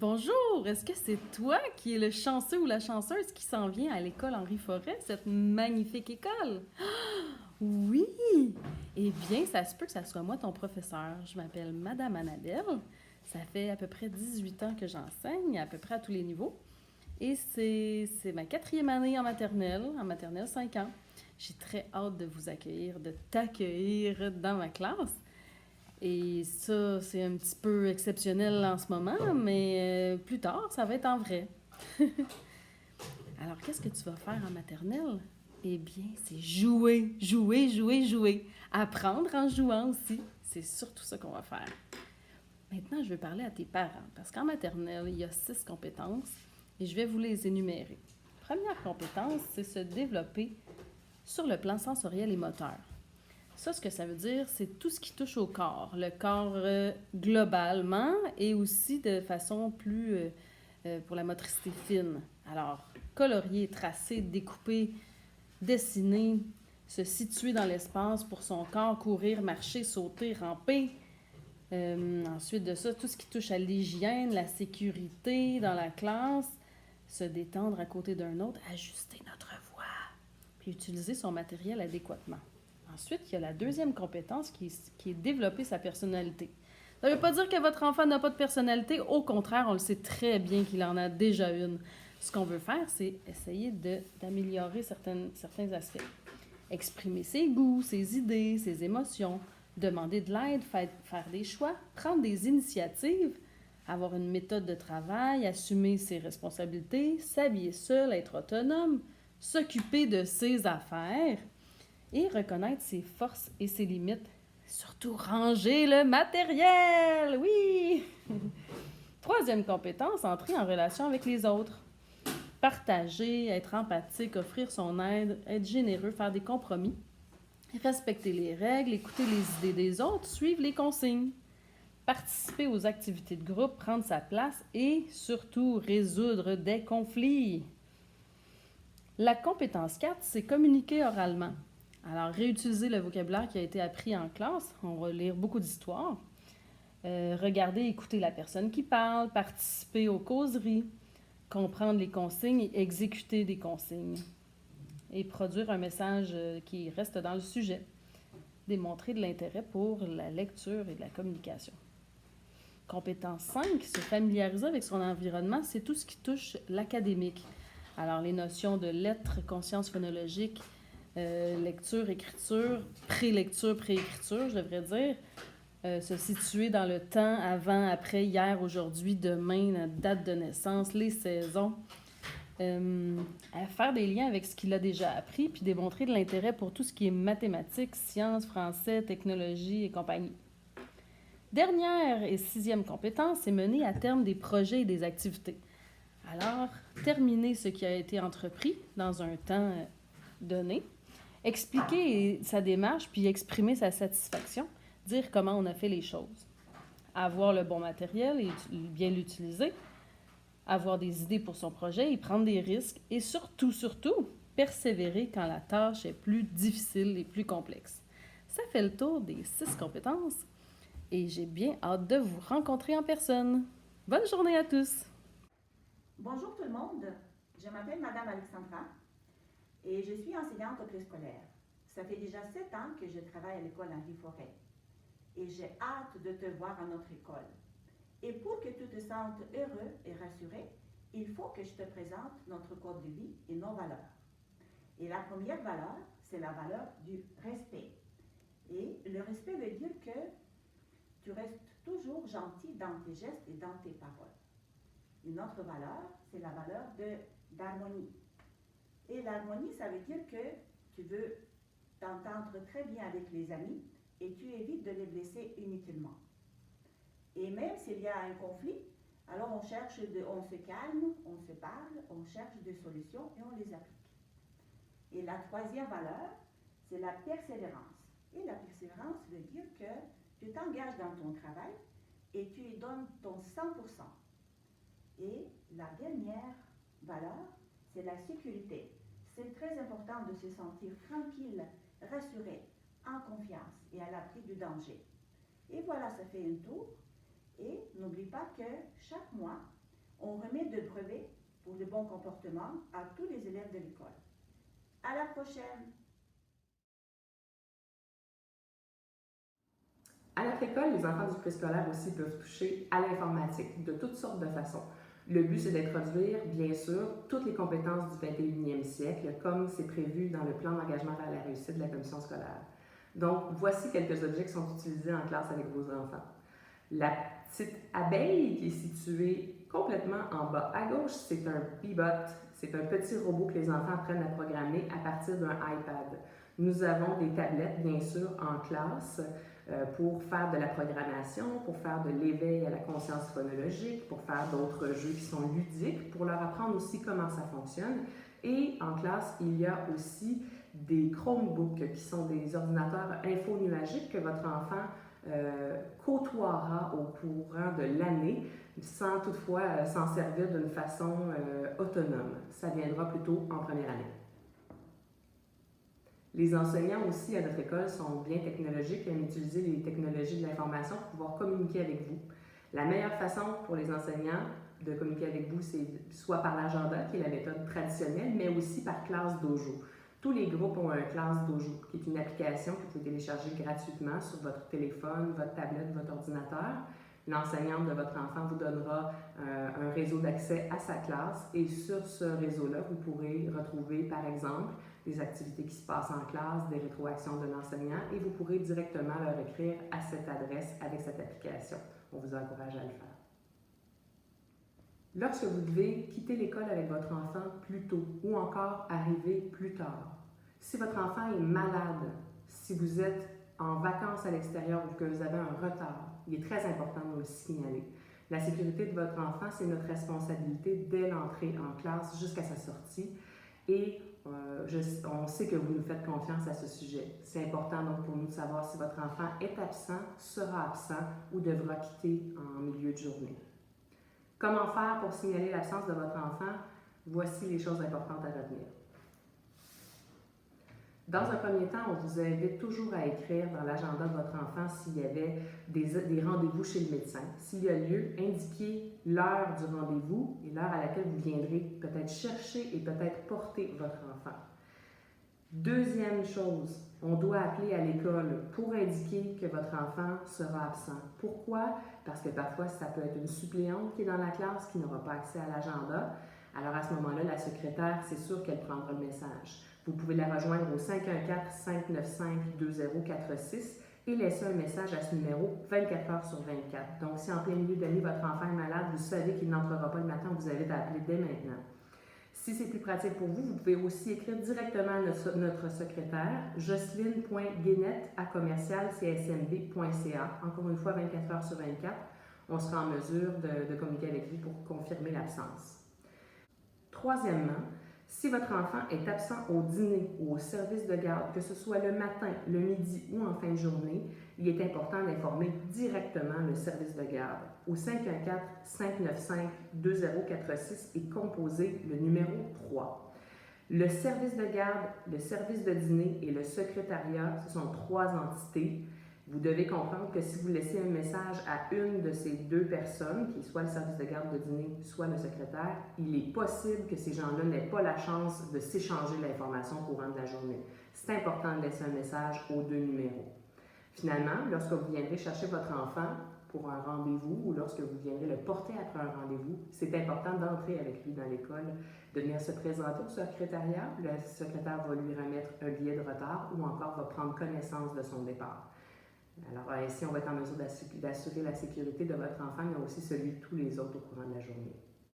Bonjour, est-ce que c'est toi qui es le chanceux ou la chanceuse qui s'en vient à l'école Henri Forêt, cette magnifique école? Oui! Eh bien, ça se peut que ça soit moi ton professeur. Je m'appelle Madame Annabelle. Ça fait à peu près 18 ans que j'enseigne, à peu près à tous les niveaux. Et c'est ma quatrième année en maternelle 5 ans. J'ai très hâte de vous accueillir, de t'accueillir dans ma classe. Et ça, c'est un petit peu exceptionnel en ce moment, mais plus tard, ça va être en vrai. Alors, qu'est-ce que tu vas faire en maternelle? Eh bien, c'est jouer, jouer, jouer, jouer. Apprendre en jouant aussi. C'est surtout ça qu'on va faire. Maintenant, je vais parler à tes parents, parce qu'en maternelle, il y a 6 compétences et je vais vous les énumérer. Première compétence, c'est se développer sur le plan sensoriel et moteur. Ça, ce que ça veut dire, c'est tout ce qui touche au corps. Le corps globalement et aussi de façon plus pour la motricité fine. Alors, colorier, tracer, découper, dessiner, se situer dans l'espace pour son corps, courir, marcher, sauter, ramper. Ensuite de ça, tout ce qui touche à l'hygiène, la sécurité dans la classe, se détendre à côté d'un autre, ajuster notre voix, puis utiliser son matériel adéquatement. Ensuite, il y a la deuxième compétence qui est développer sa personnalité. Ça ne veut pas dire que votre enfant n'a pas de personnalité. Au contraire, on le sait très bien qu'il en a déjà une. Ce qu'on veut faire, c'est essayer d'améliorer certains aspects. Exprimer ses goûts, ses idées, ses émotions, demander de l'aide, faire des choix, prendre des initiatives, avoir une méthode de travail, assumer ses responsabilités, s'habiller seul, être autonome, s'occuper de ses affaires et reconnaître ses forces et ses limites. Surtout ranger le matériel, oui! Troisième compétence, entrer en relation avec les autres. Partager, être empathique, offrir son aide, être généreux, faire des compromis, respecter les règles, écouter les idées des autres, suivre les consignes, participer aux activités de groupe, prendre sa place et surtout résoudre des conflits. La compétence 4, c'est communiquer oralement. Alors, réutiliser le vocabulaire qui a été appris en classe. On va lire beaucoup d'histoires. Regarder et écouter la personne qui parle, participer aux causeries, comprendre les consignes et exécuter des consignes. Et produire un message qui reste dans le sujet. Démontrer de l'intérêt pour la lecture et de la communication. Compétence 5, se familiariser avec son environnement, c'est tout ce qui touche l'académique. Alors, les notions de lettres, conscience phonologique, lecture, écriture, prélecture, préécriture, je devrais dire, se situer dans le temps, avant, après, hier, aujourd'hui, demain, la date de naissance, les saisons, à faire des liens avec ce qu'il a déjà appris, puis démontrer de l'intérêt pour tout ce qui est mathématiques, sciences, français, technologie et compagnie. Dernière et 6e compétence, c'est mener à terme des projets et des activités. Alors, terminer ce qui a été entrepris dans un temps donné, expliquer sa démarche puis exprimer sa satisfaction, dire comment on a fait les choses. Avoir le bon matériel et bien l'utiliser, avoir des idées pour son projet et prendre des risques et surtout, persévérer quand la tâche est plus difficile et plus complexe. Ça fait le tour des 6 compétences et j'ai bien hâte de vous rencontrer en personne. Bonne journée à tous! Bonjour tout le monde, je m'appelle Madame Alexandra et je suis enseignante au préscolaire. Ça fait déjà 7 ans que je travaille à l'école Henri Forêt et j'ai hâte de te voir à notre école. Et pour que tu te sentes heureux et rassuré, il faut que je te présente notre code de vie et nos valeurs. Et la première valeur, c'est la valeur du respect. Et le respect veut dire que tu restes toujours gentil dans tes gestes et dans tes paroles. Une autre valeur, c'est la valeur d'harmonie. Et l'harmonie, ça veut dire que tu veux t'entendre très bien avec les amis et tu évites de les blesser inutilement. Et même s'il y a un conflit, alors on se calme, on se parle, on cherche des solutions et on les applique. Et la troisième valeur, c'est la persévérance. Et la persévérance veut dire que tu t'engages dans ton travail et tu y donnes ton 100%. Et la dernière valeur, c'est la sécurité. C'est très important de se sentir tranquille, rassuré, en confiance et à l'abri du danger. Et voilà, ça fait un tour. Et n'oublie pas que chaque mois, On remet de brevets pour le bon comportement à tous les élèves de l'école. À la prochaine! À notre école, les enfants du préscolaire aussi peuvent toucher à l'informatique de toutes sortes de façons. Le but, c'est d'introduire, bien sûr, toutes les compétences du 21e siècle, comme c'est prévu dans le plan d'engagement vers la réussite de la commission scolaire. Donc, voici quelques objets qui sont utilisés en classe avec vos enfants. La petite abeille qui est située complètement en bas à gauche, c'est un Bee-Bot. C'est un petit robot que les enfants apprennent à programmer à partir d'un iPad. Nous avons des tablettes, bien sûr, en classe pour faire de la programmation, pour faire de l'éveil à la conscience phonologique, pour faire d'autres jeux qui sont ludiques, pour leur apprendre aussi comment ça fonctionne. Et en classe, il y a aussi des Chromebooks qui sont des ordinateurs infonuagiques que votre enfant côtoiera au courant de l'année sans toutefois s'en servir d'une façon autonome. Ça viendra plutôt en première année. Les enseignants aussi à notre école sont bien technologiques et aiment utiliser les technologies de l'information pour pouvoir communiquer avec vous. La meilleure façon pour les enseignants de communiquer avec vous, c'est soit par l'agenda, qui est la méthode traditionnelle, mais aussi par Classe Dojo. Tous les groupes ont un Classe Dojo, qui est une application que vous pouvez télécharger gratuitement sur votre téléphone, votre tablette, votre ordinateur. L'enseignante de votre enfant vous donnera un réseau d'accès à sa classe et sur ce réseau-là, vous pourrez retrouver, par exemple, des activités qui se passent en classe, des rétroactions de l'enseignant et vous pourrez directement leur écrire à cette adresse avec cette application. On vous encourage à le faire. Lorsque vous devez quitter l'école avec votre enfant plus tôt ou encore arriver plus tard, si votre enfant est malade, si vous êtes en vacances à l'extérieur ou que vous avez un retard, il est très important de nous le signaler. La sécurité de votre enfant, c'est notre responsabilité dès l'entrée en classe jusqu'à sa sortie et on sait que vous nous faites confiance à ce sujet. C'est important donc pour nous de savoir si votre enfant est absent, sera absent ou devra quitter en milieu de journée. Comment faire pour signaler l'absence de votre enfant? Voici les choses importantes à retenir. Dans un premier temps, on vous invite toujours à écrire dans l'agenda de votre enfant s'il y avait des rendez-vous chez le médecin. S'il y a lieu, indiquez l'heure du rendez-vous et l'heure à laquelle vous viendrez peut-être chercher et peut-être porter votre enfant. Deuxième chose, on doit appeler à l'école pour indiquer que votre enfant sera absent. Pourquoi? Parce que parfois, ça peut être une suppléante qui est dans la classe qui n'aura pas accès à l'agenda. Alors à ce moment-là, la secrétaire, c'est sûr qu'elle prendra le message. Vous pouvez la rejoindre au 514-595-2046 et laisser un message à ce numéro 24 heures sur 24. Donc, si en plein milieu de l'année, votre enfant est malade, vous savez qu'il n'entrera pas le matin, on vous invite à appeler dès maintenant. Si c'est plus pratique pour vous, vous pouvez aussi écrire directement à notre secrétaire, jocelyne.guénette@csmb.ca. Encore une fois, 24 heures sur 24, on sera en mesure de communiquer avec vous pour confirmer l'absence. Troisièmement, si votre enfant est absent au dîner ou au service de garde, que ce soit le matin, le midi ou en fin de journée, il est important d'informer directement le service de garde. Au 514-595-2046 et composer le numéro 3. Le service de garde, le service de dîner et le secrétariat, ce sont trois entités. Vous devez comprendre que si vous laissez un message à une de ces deux personnes, qui est soit le service de garde de dîner, soit le secrétaire, il est possible que ces gens-là n'aient pas la chance de s'échanger l'information au courant de la journée. C'est important de laisser un message aux deux numéros. Finalement, lorsque vous viendrez chercher votre enfant pour un rendez-vous ou lorsque vous viendrez le porter après un rendez-vous, c'est important d'entrer avec lui dans l'école, de venir se présenter au secrétariat. Le secrétaire va lui remettre un billet de retard ou encore va prendre connaissance de son départ. Alors ainsi, on va être en mesure d'assurer la sécurité de votre enfant, mais aussi celui de tous les autres au courant de la journée.